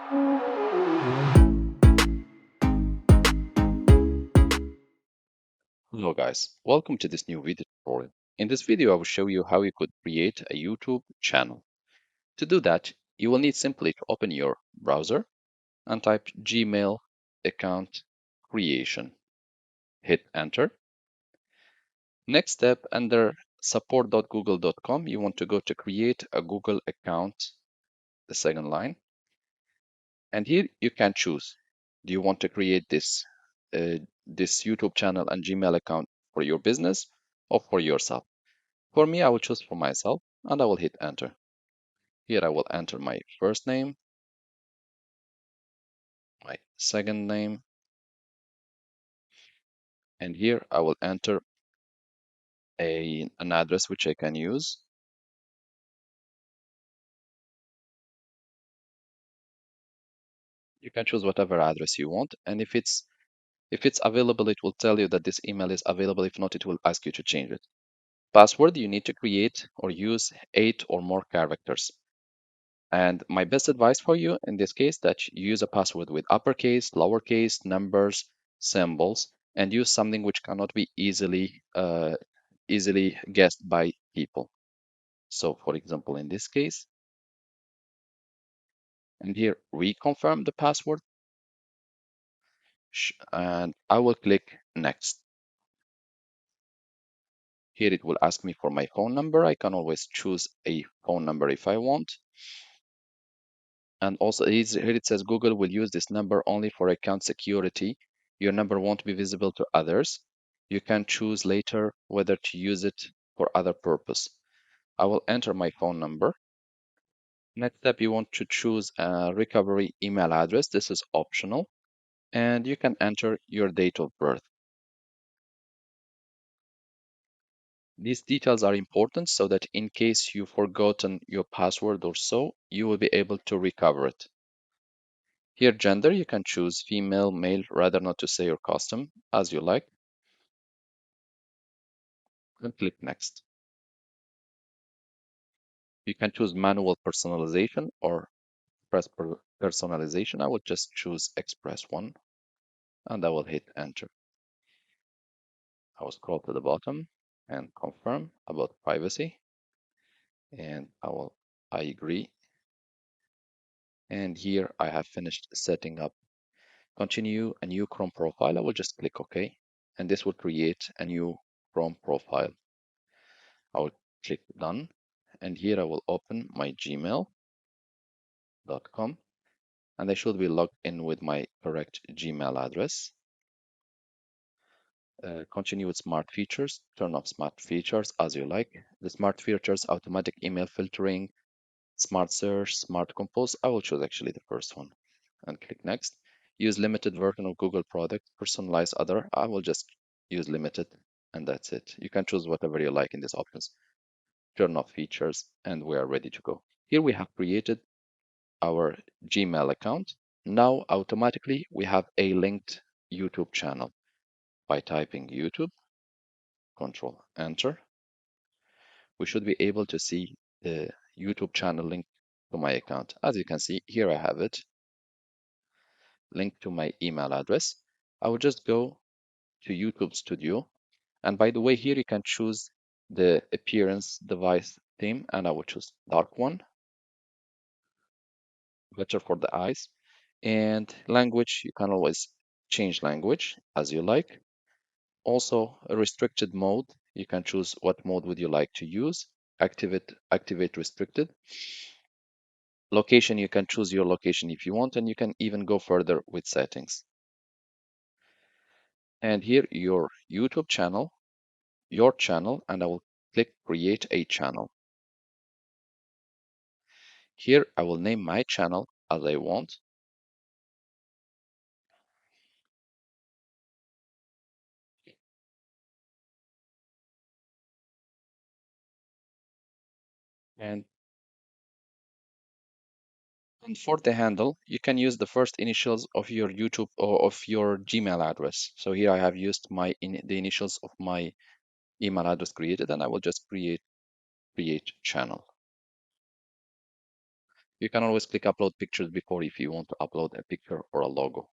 Hello guys, welcome to this new video tutorial. In this video, I will show you how you could create a YouTube channel. To do that, you will need simply to open your browser and type Gmail account creation. Hit enter. Next step, under support.google.com, you want to go to create a Google account, the second line. And here you can choose, do you want to create this YouTube channel and Gmail account for your business or for yourself? For me, I will choose for myself and I will hit enter. Here I will enter my first name, my second name, and here I will enter an address which I can use. You can choose whatever address you want, and if it's available, it will tell you that this email is available. If not, it will ask you to change it. Password, you need to create or use 8 or more characters. And my best advice for you in this case that you use a password with uppercase, lowercase, numbers, symbols, and use something which cannot be easily guessed by people. So for example, in this case, and here reconfirm the password, and I will click next. Here it will ask me for my phone number. I can always choose a phone number if I want. And also here it says Google will use this number only for account security. Your number won't be visible to others. You can choose later whether to use it for other purpose. I will enter my phone number. Next step, you want to choose a recovery email address. This is optional. And you can enter your date of birth. These details are important so that in case you've forgotten your password or so, you will be able to recover it. Here, gender, you can choose female, male, rather not to say your custom, as you like, and click next. You can choose manual personalization or express personalization. I will just choose express one, and I will hit enter. I will scroll to the bottom and confirm about privacy, and I agree. And here I have finished setting up. Continue a new Chrome profile. I will just click OK, and this will create a new Chrome profile. I will click done, and here I will open my gmail.com, and I should be logged in with my correct Gmail address. Continue with smart features, turn off smart features as you like. The smart features, automatic email filtering, smart search, smart compose. I will choose actually the first one and click next. Use limited version of Google product, personalize other. I will just use limited, and that's it. You can choose whatever you like in these options. Turn off features, and we are ready to go. Here we have created our Gmail account. Now automatically we have a linked YouTube channel. By typing YouTube, Control Enter, we should be able to see the YouTube channel link to my account. As you can see, here I have it linked to my email address. I will just go to YouTube Studio. And by the way, here you can choose the appearance device theme, and I will choose dark one, better for the eyes. And language, you can always change language as you like. Also, a restricted mode, you can choose what mode would you like to use. Activate restricted. Location, you can choose your location if you want, and you can even go further with settings. And here your YouTube channel, your channel, and I will click create a channel. Here I will name my channel as I want. And for the handle, you can use the first initials of your YouTube or of your Gmail address. So here I have used the initials of my email address created, and I will just create channel. You can always click upload pictures before if you want to upload a picture or a logo.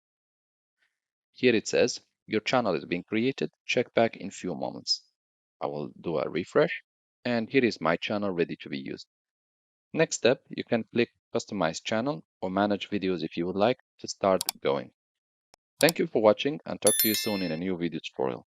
Here it says your channel is being created. Check back in few moments. I will do a refresh, and here is my channel ready to be used. Next step, you can click customize channel or manage videos if you would like to start going. Thank you for watching and talk to you soon in a new video tutorial.